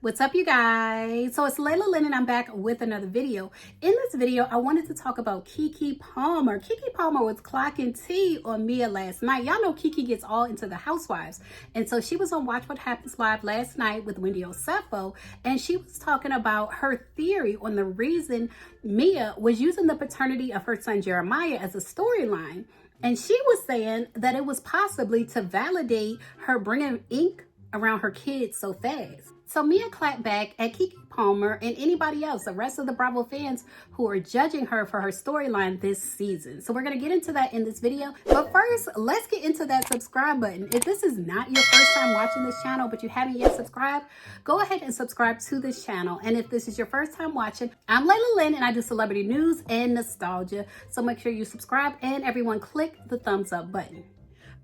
What's up, you guys? So it's Layla Lynn and I'm back with another video. In this video, I wanted to talk about KeKe Palmer. KeKe Palmer was clocking tea on Mia last night. Y'all know KeKe gets all into the housewives. And so she was on Watch What Happens Live last night with Wendy Osefo. And she was talking about her theory on the reason Mia was using the paternity of her son Jeremiah as a storyline. And she was saying that it was possibly to validate her bringing ink around her kids so fast. So Mia clapped back at KeKe Palmer and anybody else, the rest of the Bravo fans who are judging her for her storyline this season. So we're going to get into that in this video. But first, let's get into that subscribe button. If this is not your first time watching this channel, but you haven't yet subscribed, go ahead and subscribe to this channel. And if this is your first time watching, I'm Layla Lynn and I do celebrity news and nostalgia. So make sure you subscribe and everyone click the thumbs up button.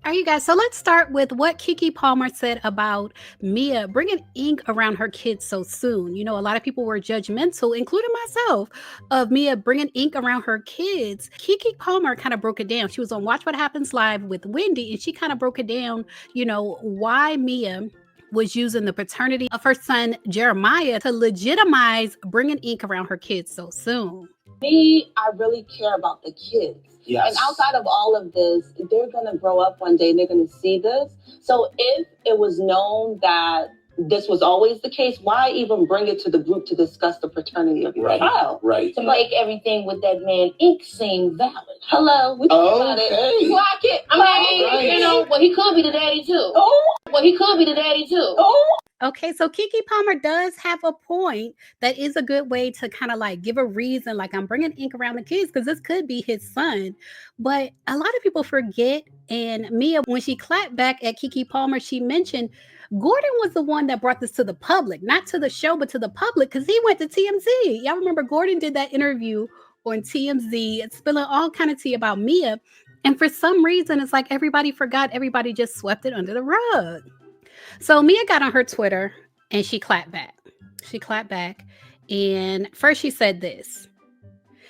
All right, you guys, so let's start with what KeKe Palmer said about Mia bringing ink around her kids so soon. You know, a lot of people were judgmental, including myself, of Mia bringing ink around her kids. KeKe Palmer kind of broke it down. She was on Watch What Happens Live with Wendy, and she kind of broke it down, you know, why Mia was using the paternity of her son Jeremiah to legitimize bringing ink around her kids so soon. Me, I really care about the kids. Yes. And outside of all of this, they're going to grow up one day and they're going to see this. So if it was known that this was always the case, why even bring it to the group to discuss the paternity of your child? Right. To make everything with that man ink seem valid. Hello, we talk about it. Clock it. I mean, you know, well, he could be the daddy too. Oh. Well, he could be the daddy too. Oh. Okay, so KeKe Palmer does have a point. That is a good way to kind of like give a reason, like I'm bringing ink around the kids because this could be his son. But a lot of people forget, and Mia, when she clapped back at KeKe Palmer, she mentioned Gordon was the one that brought this to the public, not to the show, but to the public because he went to TMZ. Y'all remember Gordon did that interview on TMZ, spilling all kind of tea about Mia. And for some reason, it's like everybody forgot, everybody just swept it under the rug. So Mia got on her Twitter and she clapped back. She clapped back. And first she said this.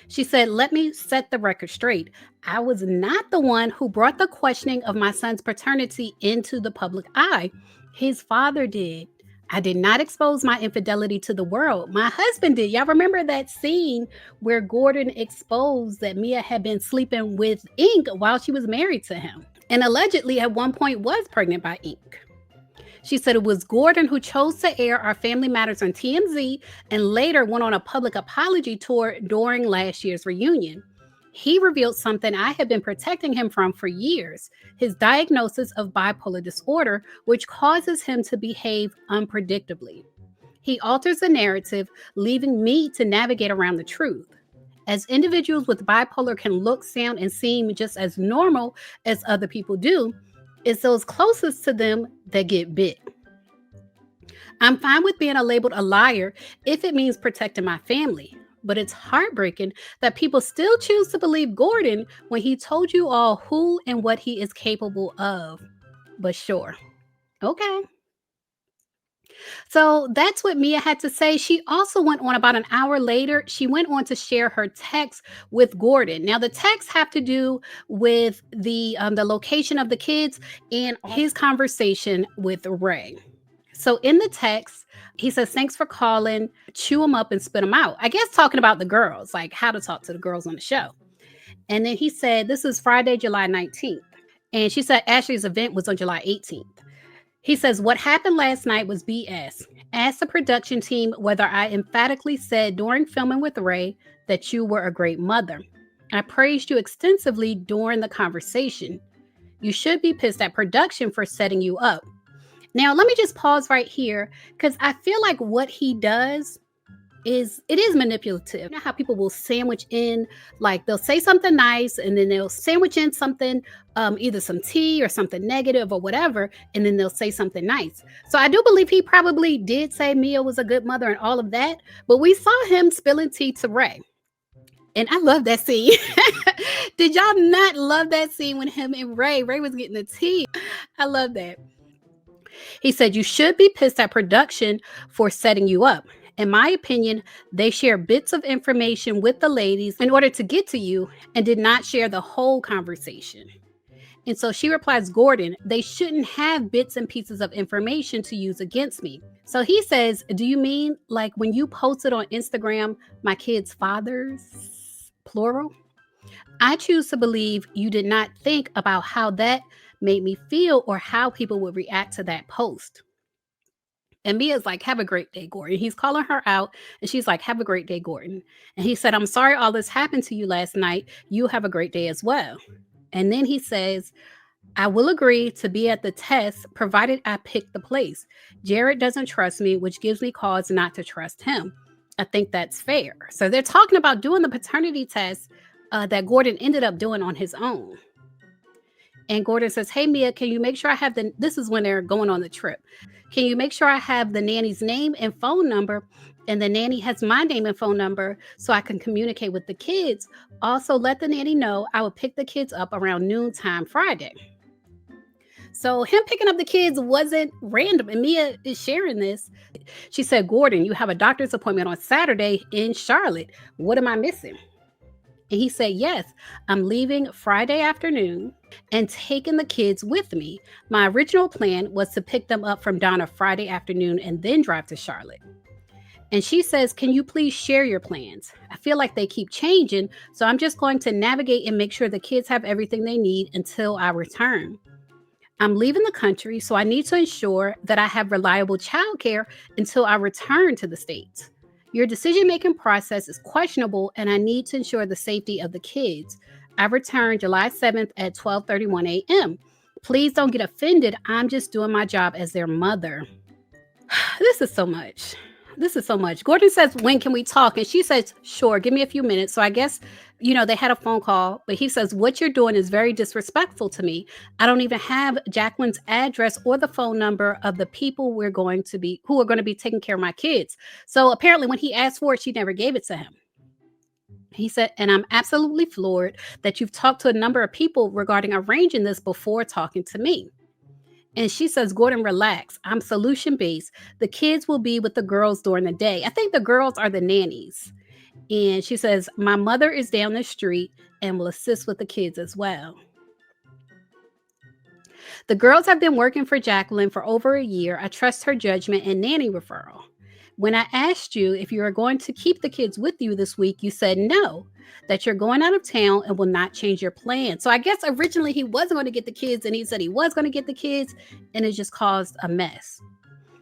She said, "Let me set the record straight. I was not the one who brought the questioning of my son's paternity into the public eye. His father did. I did not expose my infidelity to the world. My husband did." Y'all remember that scene where Gordon exposed that Mia had been sleeping with ink while she was married to him, and allegedly at one point was pregnant by ink. She said it was Gordon who chose to air our family matters on TMZ and later went on a public apology tour during last year's reunion. He revealed something I had been protecting him from for years, his diagnosis of bipolar disorder, which causes him to behave unpredictably. He alters the narrative, leaving me to navigate around the truth. As individuals with bipolar can look, sound, and seem just as normal as other people do, it's those closest to them that get bit. I'm fine with being labeled a liar if it means protecting my family, but it's heartbreaking that people still choose to believe Gordon when he told you all who and what he is capable of. But sure, okay. So that's what Mia had to say. She also went on about an hour later. She went on to share her text with Gordon. Now, the texts have to do with the location of the kids and his conversation with Ray. So in the text, he says, "Thanks for calling, chew them up and spit them out." I guess talking about the girls, like how to talk to the girls on the show. And then he said, this is Friday, July 19th. And she said Ashley's event was on July 18th. He says, "What happened last night was BS. Ask the production team whether I emphatically said during filming with Ray that you were a great mother. I praised you extensively during the conversation. You should be pissed at production for setting you up." Now, let me just pause right here because I feel like what he does is manipulative. You know how people will sandwich in, like they'll say something nice and then they'll sandwich in something, either some tea or something negative or whatever, and then they'll say something nice. So I do believe he probably did say Mia was a good mother and all of that, but we saw him spilling tea to Ray. And I love that scene. Did y'all not love that scene when him and Ray was getting the tea? I love that. He said, "You should be pissed at production for setting you up. In my opinion, they share bits of information with the ladies in order to get to you and did not share the whole conversation." And so she replies, "Gordon, they shouldn't have bits and pieces of information to use against me. So he says, do you mean like when you posted on Instagram, my kids' fathers, plural? I choose to believe you did not think about how that made me feel or how people would react to that post. And Mia's like, have a great day, Gordon. He's calling her out, and she's like, have a great day, Gordon. And he said, I'm sorry all this happened to you last night. You have a great day as well. And then he says, I will agree to be at the test provided I pick the place. Jared doesn't trust me, which gives me cause not to trust him. I think that's fair. So they're talking about doing the paternity test that Gordon ended up doing on his own. And Gordon says, hey, Mia, can you make sure I have this is when they're going on the trip. Can you make sure I have the nanny's name and phone number? And the nanny has my name and phone number so I can communicate with the kids. Also, let the nanny know I will pick the kids up around noontime Friday. So him picking up the kids wasn't random. And Mia is sharing this. She said, Gordon, you have a doctor's appointment on Saturday in Charlotte. What am I missing? And he said, yes, I'm leaving Friday afternoon and taking the kids with me. My original plan was to pick them up from Donna Friday afternoon and then drive to Charlotte. And she says, can you please share your plans? I feel like they keep changing, so I'm just going to navigate and make sure the kids have everything they need until I return. I'm leaving the country, so I need to ensure that I have reliable childcare until I return to the States. Your decision-making process is questionable, and I need to ensure the safety of the kids. I return July 7th at 12:31 a.m. Please don't get offended. I'm just doing my job as their mother. This is so much. Gordon says, when can we talk? And she says, sure, give me a few minutes. So I guess, they had a phone call, but he says, what you're doing is very disrespectful to me. I don't even have Jacqueline's address or the phone number of the people who are going to be taking care of my kids. So apparently when he asked for it, she never gave it to him. He said, and I'm absolutely floored that you've talked to a number of people regarding arranging this before talking to me. And she says, Gordon, relax. I'm solution-based. The kids will be with the girls during the day. I think the girls are the nannies. And she says, my mother is down the street and will assist with the kids as well. The girls have been working for Jacqueline for over a year. I trust her judgment and nanny referral. When I asked you if you are going to keep the kids with you this week, you said no, that you're going out of town and will not change your plan. So I guess originally he wasn't going to get the kids, and he said he was going to get the kids, and it just caused a mess.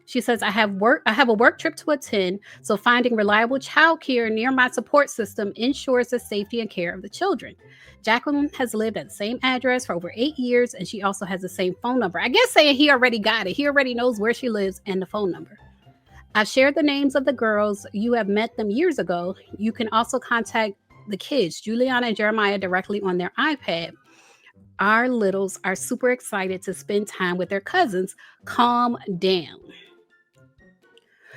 She says, I have a work trip to attend, so finding reliable childcare near my support system ensures the safety and care of the children. Jacqueline has lived at the same address for over 8 years, and she also has the same phone number. I guess saying he already got it. He already knows where she lives and the phone number. I've shared the names of the girls. You have met them years ago. You can also contact the kids, Juliana and Jeremiah, directly on their iPad. Our littles are super excited to spend time with their cousins. Calm down.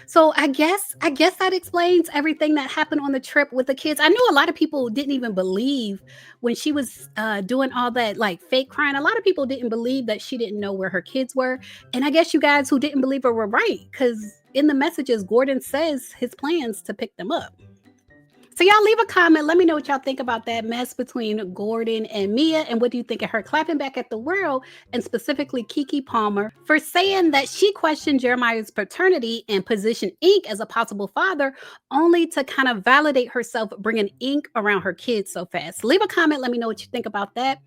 So I guess that explains everything that happened on the trip with the kids. I know a lot of people didn't even believe when she was doing all that like fake crying. A lot of people didn't believe that she didn't know where her kids were. And I guess you guys who didn't believe her were right, because in the messages, Gordon says his plans to pick them up. So y'all leave a comment. Let me know what y'all think about that mess between Gordon and Mia. And what do you think of her clapping back at the world, and specifically KeKe Palmer, for saying that she questioned Jeremiah's paternity and positioned Ink as a possible father, only to kind of validate herself bringing Ink around her kids so fast. Leave a comment. Let me know what you think about that.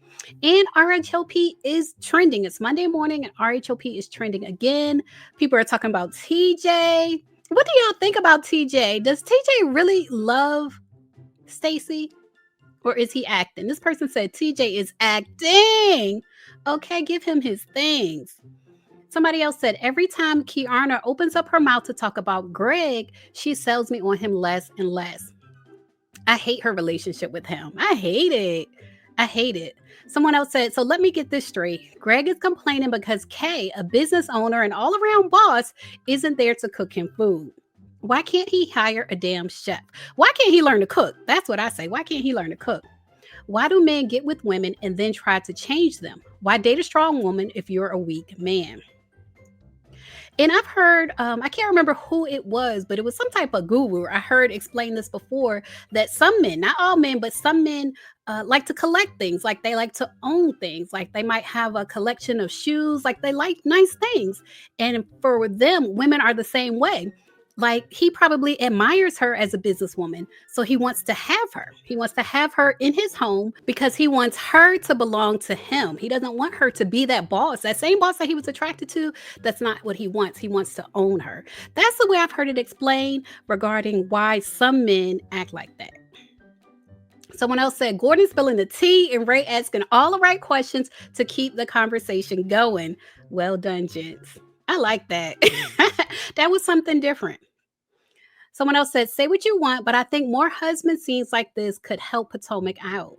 And RHOP is trending. It's Monday morning and RHOP is trending again. People are talking about TJ. What do y'all think about TJ? Does TJ really love Stacy, or is he acting? This person said TJ is acting. Okay, give him his things. Somebody else said, every time Kiana opens up her mouth to talk about Greg, she sells me on him less and less. I hate her relationship with him. I hate it. Someone else said, so let me get this straight. Greg is complaining because Kay, a business owner and all-around boss, isn't there to cook him food. Why can't he hire a damn chef? Why can't he learn to cook? That's what I say. Why can't he learn to cook? Why do men get with women and then try to change them? Why date a strong woman if you're a weak man? And I've heard, I can't remember who it was, but it was some type of guru. I heard explain this before that some men, not all men, but some men like to collect things. Like they like to own things. Like they might have a collection of shoes. Like they like nice things. And for them, women are the same way. Like he probably admires her as a businesswoman. So he wants to have her. He wants to have her in his home because he wants her to belong to him. He doesn't want her to be that boss, that same boss that he was attracted to. That's not what he wants. He wants to own her. That's the way I've heard it explained regarding why some men act like that. Someone else said Gordon spilling the tea and Ray asking all the right questions to keep the conversation going. Well done, gents. I like that. That was something different. Someone else said, say what you want, but I think more husband scenes like this could help Potomac out.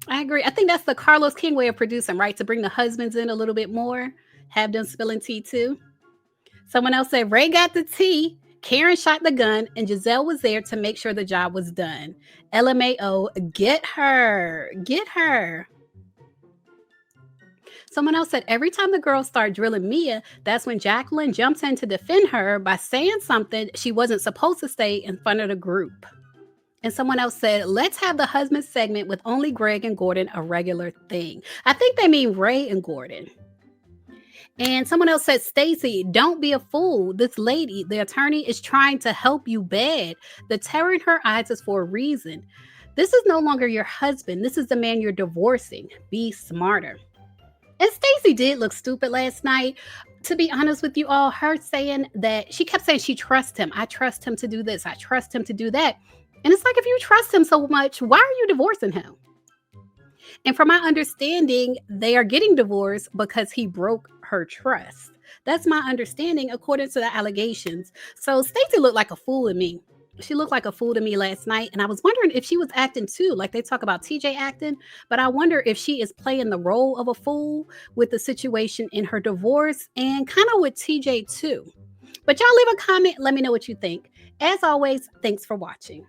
I agree. I think that's the Carlos King way of producing, right? To bring the husbands in a little bit more, have them spilling tea too. Someone else said, Ray got the tea, Karen shot the gun, and Giselle was there to make sure the job was done. LMAO, get her. Get her. Someone else said, every time the girls start drilling Mia, that's when Jacqueline jumps in to defend her by saying something she wasn't supposed to say in front of the group. And someone else said, let's have the husband segment with only Greg and Gordon a regular thing. I think they mean Ray and Gordon. And someone else said, Stacy, don't be a fool. This lady, the attorney, is trying to help you bad. The terror in her eyes is for a reason. This is no longer your husband. This is the man you're divorcing. Be smarter. And Stacy did look stupid last night. To be honest with you all, her saying that she kept saying she trusts him. I trust him to do this. I trust him to do that. And it's like, if you trust him so much, why are you divorcing him? And from my understanding, they are getting divorced because he broke her trust. That's my understanding according to the allegations. So Stacey looked like a fool to me. She looked like a fool to me last night. And I was wondering if she was acting too. Like they talk about TJ acting, but I wonder if she is playing the role of a fool with the situation in her divorce and kind of with TJ too. But y'all leave a comment. Let me know what you think. As always, thanks for watching.